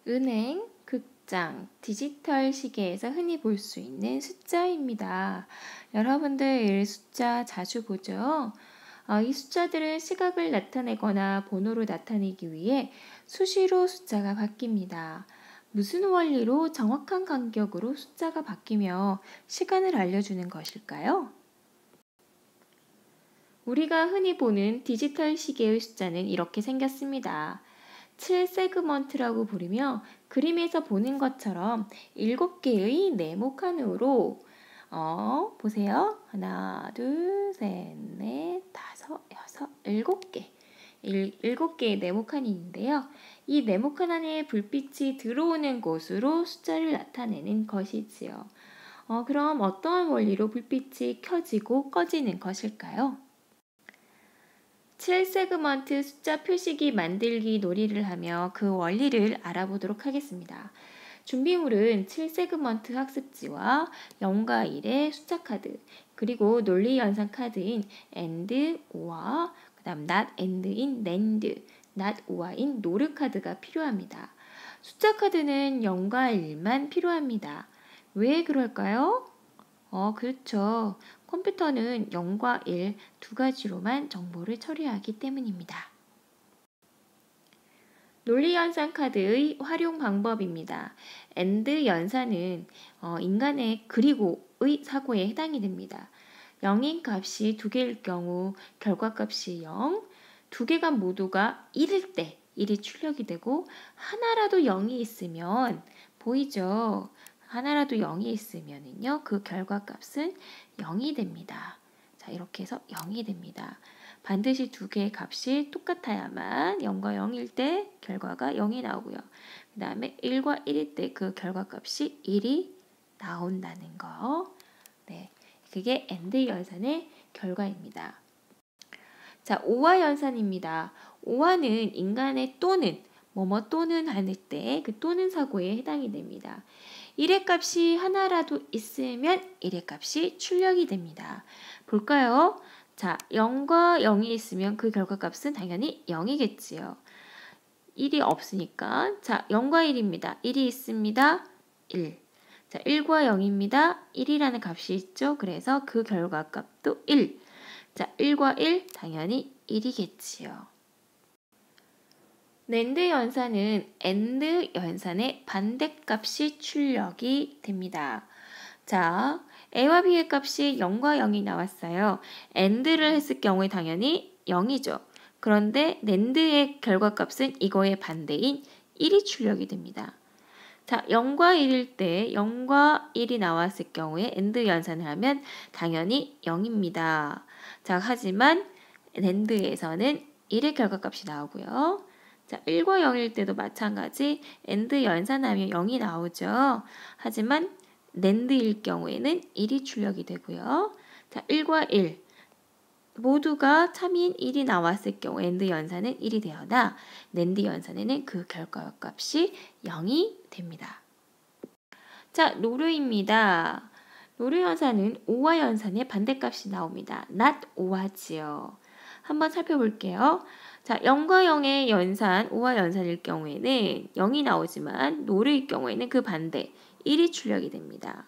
은행, 극장, 디지털 시계에서 흔히 볼 수 있는 숫자입니다. 여러분들 이 숫자 자주 보죠? 이 숫자들은 시각을 나타내거나 번호로 나타내기 위해 수시로 숫자가 바뀝니다. 무슨 원리로 정확한 간격으로 숫자가 바뀌며 시간을 알려주는 것일까요? 우리가 흔히 보는 디지털 시계의 숫자는 이렇게 생겼습니다. 7세그먼트라고 부르며 그림에서 보는 것처럼 7개의 네모칸으로 보세요. 하나, 둘, 셋, 넷, 다섯, 여섯, 7개. 7개의 네모칸이 있는데요. 이 네모칸 안에 불빛이 들어오는 곳으로 숫자를 나타내는 것이지요. 그럼 어떠한 원리로 불빛이 켜지고 꺼지는 것일까요? 7세그먼트 숫자 표시기 만들기 놀이를 하며 그 원리를 알아보도록 하겠습니다. 준비물은 7세그먼트 학습지와 0과 1의 숫자 카드, 그리고 논리 연산 카드인 AND, OR, 그 다음 NOT AND인 NAND, NOT OR인 노르 카드가 필요합니다. 숫자 카드는 0과 1만 필요합니다. 왜 그럴까요? 그렇죠. 컴퓨터는 0과 1 두 가지로만 정보를 처리하기 때문입니다. 논리 연산 카드의 활용 방법입니다. AND 연산은 인간의 그리고의 사고에 해당이 됩니다. 0인 값이 2개일 경우 결과값이 0, 두 개가 모두가 1일 때 1이 출력이 되고 하나라도 0이 있으면 보이죠? 하나라도 0이 있으면은요, 그 결과값은 0이 됩니다. 자, 이렇게 해서 0이 됩니다. 반드시 두 개의 값이 똑같아야만 0과 0일 때 결과가 0이 나오고요. 그 다음에 1과 1일 때 그 결과값이 1이 나온다는 거. 네, 그게 AND 연산의 결과입니다. 자, 오화 연산입니다. 오화는 인간의 또는, 뭐뭐 또는 하는 때 그 또는 사고에 해당이 됩니다. 1의 값이 하나라도 있으면 1의 값이 출력이 됩니다. 볼까요? 자, 0과 0이 있으면 그 결과값은 당연히 0이겠지요. 1이 없으니까 자, 0과 1입니다. 1이 있습니다. 1. 자, 1과 0입니다. 1이라는 값이 있죠. 그래서 그 결과값도 1. 자, 1과 1 당연히 1이겠지요. NAND 연산은 AND 연산의 반대값이 출력이 됩니다. 자, A와 B의 값이 0과 0이 나왔어요. AND를 했을 경우에 당연히 0이죠. 그런데 NAND의 결과값은 이거의 반대인 1이 출력이 됩니다. 자, 0과 1일 때 0과 1이 나왔을 경우에 AND 연산을 하면 당연히 0입니다. 자, 하지만 NAND에서는 1의 결과값이 나오고요. 자, 1과 0일 때도 마찬가지 AND 연산하면 0이 나오죠. 하지만 NAND일 경우에는 1이 출력이 되고요. 자, 1과 1 모두가 참인 1이 나왔을 경우 AND 연산은 1이 되어나 NAND 연산에는 그 결과값이 0이 됩니다. 자, 노르입니다. 노르 연산은 오화 연산의 반대값이 나옵니다. not 오화지요. 한번 살펴볼게요. 자, 0과 0의 연산, 오화 연산일 경우에는 0이 나오지만 노르일 경우에는 그 반대 1이 출력이 됩니다.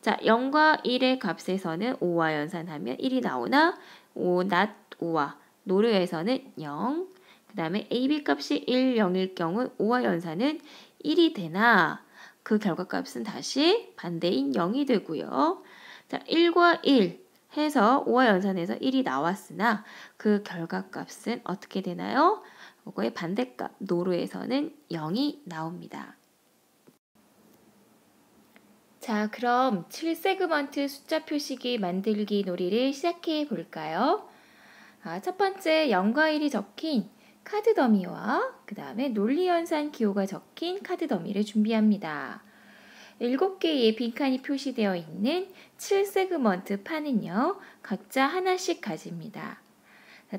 자, 0과 1의 값에서는 오화 연산하면 1이 나오나 not 오화, 노르에서는 0. 그 다음에 AB 값이 1, 0일 경우 오화 연산은 1이 되나 그 결과값은 다시 반대인 0이 되고요. 자, 1과 1 해서 오화 연산에서 1이 나왔으나 그 결과값은 어떻게 되나요? 그거의 반대값, 노르에서는 0이 나옵니다. 자, 그럼 7세그먼트 숫자 표시기 만들기 놀이를 시작해 볼까요? 첫 번째 0과 1이 적힌 카드 더미와 그 다음에 논리연산 기호가 적힌 카드 더미를 준비합니다. 7개의 빈칸이 표시되어 있는 7세그먼트 판은요, 각자 하나씩 가집니다.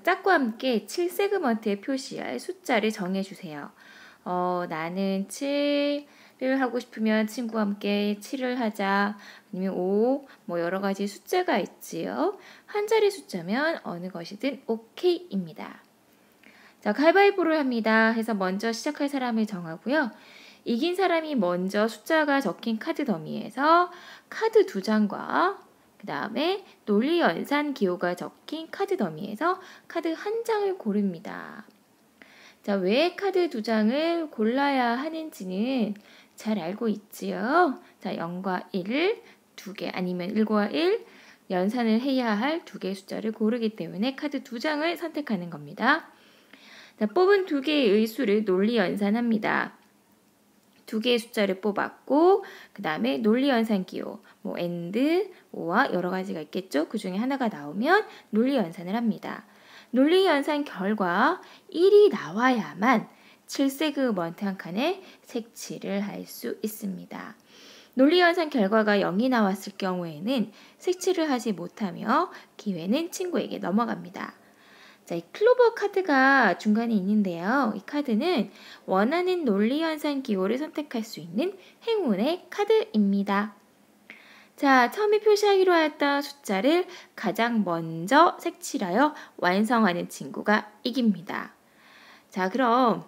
짝과 함께 7세그먼트에 표시할 숫자를 정해주세요. 나는 7을 하고 싶으면 친구와 함께 7을 하자. 아니면 5, 뭐 여러 가지 숫자가 있지요. 한 자리 숫자면 어느 것이든 오케이입니다. 자, 가위바위보를 합니다. 해서 먼저 시작할 사람을 정하고요. 이긴 사람이 먼저 숫자가 적힌 카드 더미에서 카드 2장과 그 다음에 논리연산 기호가 적힌 카드 더미에서 카드 1장을 고릅니다. 자, 왜 카드 2장을 골라야 하는지는 잘 알고 있지요? 자, 0과 1, 2개 아니면 1과 1 연산을 해야 할 2개의 숫자를 고르기 때문에 카드 2장을 선택하는 겁니다. 자, 뽑은 2개의 수를 논리 연산합니다. 2개의 숫자를 뽑았고 그 다음에 논리 연산 기호 뭐 AND, OR와 여러 가지가 있겠죠. 그 중에 하나가 나오면 논리 연산을 합니다. 논리 연산 결과 1이 나와야만 7세그먼트 한 칸에 색칠을 할 수 있습니다. 논리 연산 결과가 0이 나왔을 경우에는 색칠을 하지 못하며 기회는 친구에게 넘어갑니다. 자, 이 클로버 카드가 중간에 있는데요. 이 카드는 원하는 논리 연산 기호를 선택할 수 있는 행운의 카드입니다. 자, 처음에 표시하기로 했던 숫자를 가장 먼저 색칠하여 완성하는 친구가 이깁니다. 자, 그럼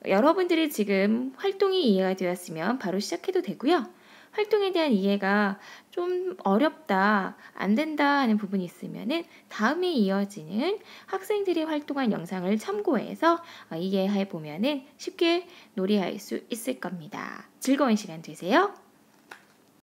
여러분들이 지금 활동이 이해가 되었으면 바로 시작해도 되고요. 활동에 대한 이해가 좀 어렵다, 안 된다 하는 부분이 있으면은 다음에 이어지는 학생들이 활동한 영상을 참고해서 이해해 보면은 쉽게 놀이할 수 있을 겁니다. 즐거운 시간 되세요.